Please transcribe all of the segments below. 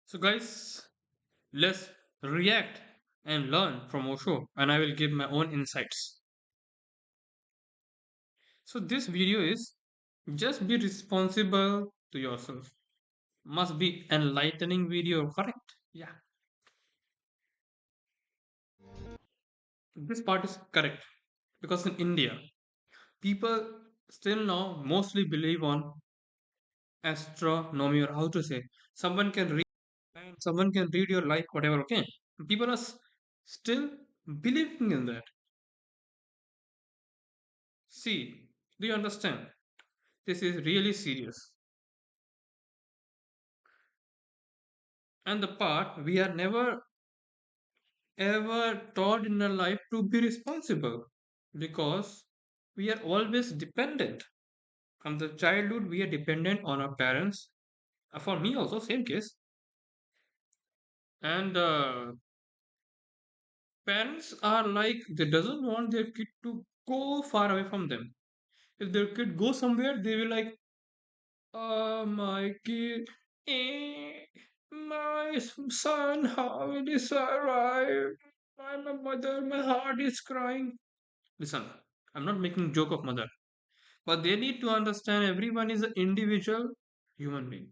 So, guys, let's react and learn from Osho, and I will give my own insights. So, this video is just be responsible to yourself. Must be enlightening video, correct? Yeah, this part is correct because in India, people still now mostly believe on astronomy or how to say someone can read and someone can read your life, whatever. Okay, people are still believing in that. See, do you understand? This is really serious. And the part we are never ever taught in our life to be responsible because we are always dependent. From the childhood, we are dependent on our parents. For me, also, same case. And parents are like, they doesn't want their kid to go far away from them. If their kid goes somewhere, they will like, oh, my kid, eh, my son, how will he survive? My mother, my heart is crying. Listen, I'm not making joke of mother, but they need to understand everyone is an individual human being.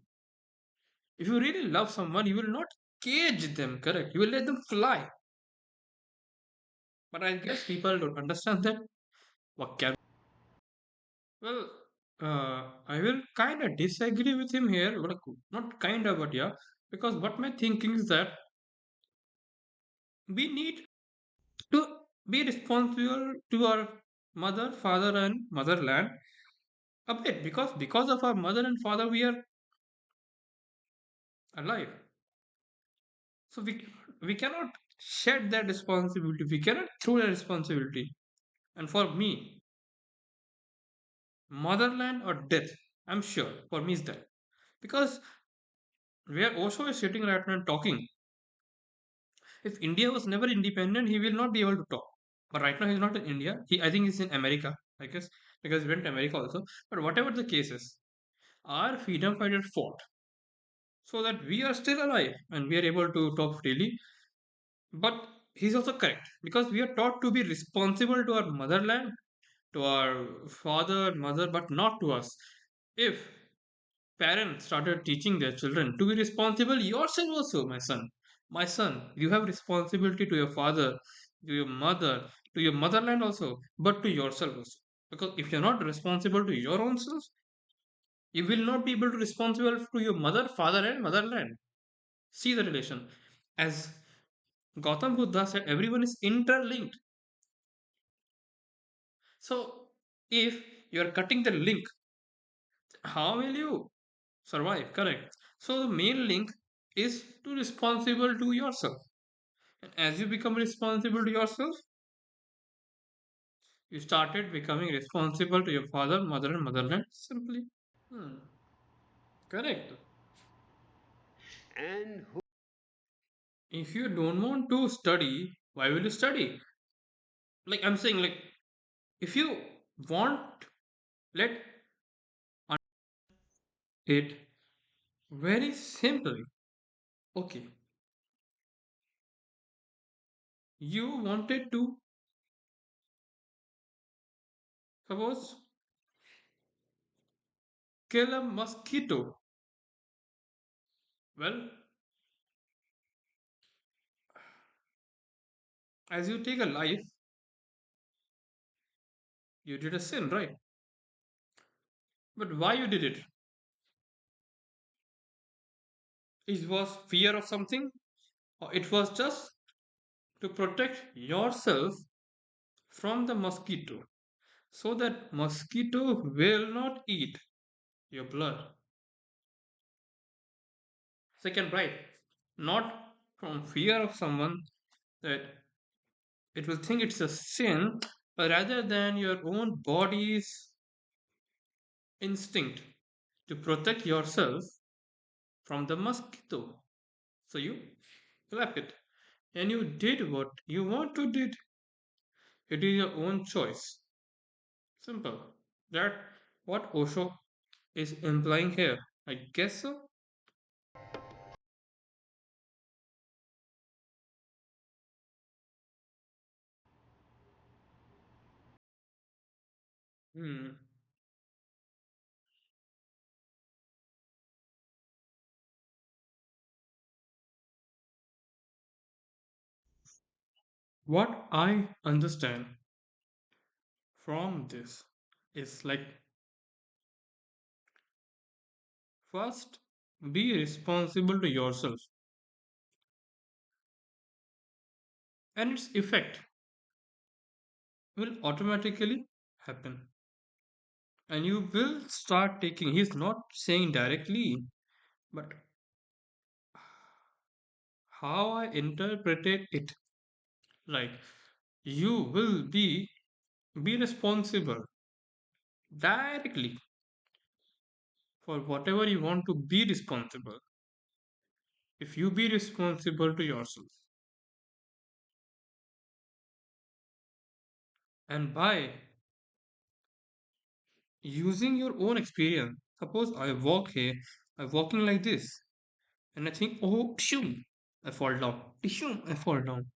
If you really love someone, you will not cage them, correct? You will let them fly. But I guess people don't understand that. What can well, I will kind of disagree with him here, but not kind of, but yeah, because what my thinking is that we need to be responsible to our mother, father, and motherland a bit because of our mother and father we are alive. So we cannot shed that responsibility. We cannot throw that responsibility. And for me, motherland or death, I'm sure for me is that because where Osho is sitting right now and talking, if India was never independent, he will not be able to talk. But right now he's not in India. I think he's in America, I guess, because he went to America also. But whatever the case is, our freedom fighters fought so that we are still alive and we are able to talk freely. But he's also correct because we are taught to be responsible to our motherland, to our father, mother, but not to us. If parents started teaching their children to be responsible yourself also, my son, you have responsibility to your father, to your mother, to your motherland also, but to yourself also. Because if you're not responsible to your own self, you will not be able to responsible to your mother, father, and motherland. See the relation. As Gautam Buddha said, everyone is interlinked. So if you are cutting the link, how will you survive? Correct. So the main link is to responsible to yourself. And as you become responsible to yourself, you started becoming responsible to your father, mother, and motherland simply. Hmm. Correct. And who If you don't want to study, why will you study? Like I'm saying, like if you want, let it very simply. Okay, you wanted to suppose kill a mosquito. Well, as you take a life, you did a sin, right? But why you did it? It was fear of something, or it was just to protect yourself from the mosquito, so that mosquito will not eat your blood. Second, right? Not from fear of someone that it will think it's a sin, but rather than your own body's instinct to protect yourself from the mosquito. So you left it. And you did what you want to did. It is your own choice. Simple. That what Osho is implying here. I guess so. Hmm. What I understand from this is like, first, be responsible to yourself and its effect will automatically happen. And you will start taking, he's not saying directly, but how I interpreted it, like you will be responsible directly for whatever you want to be responsible. If you be responsible to yourself, and by using your own experience, suppose I walk here, I'm walking like this, and I think, oh, shoom, I fall down, shoom, I fall down,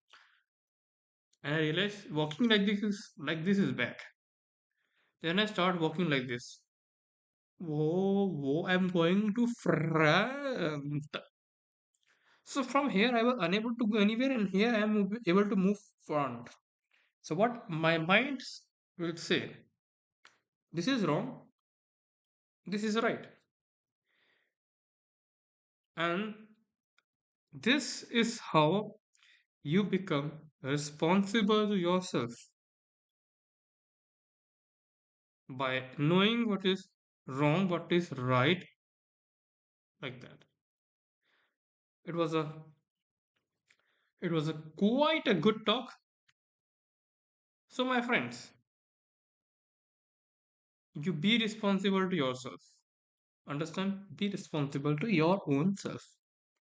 and I realize walking like this is bad. Then I start walking like this. Whoa, whoa, I'm going to front. So from here, I was unable to go anywhere, and here I am able to move front. So what my mind will say, this is wrong, this is right, and this is how you become responsible to yourself by knowing what is wrong, what is right, like that. It was a it was a quite a good talk. So my friends, you be responsible to yourself. Understand? Be responsible to your own self.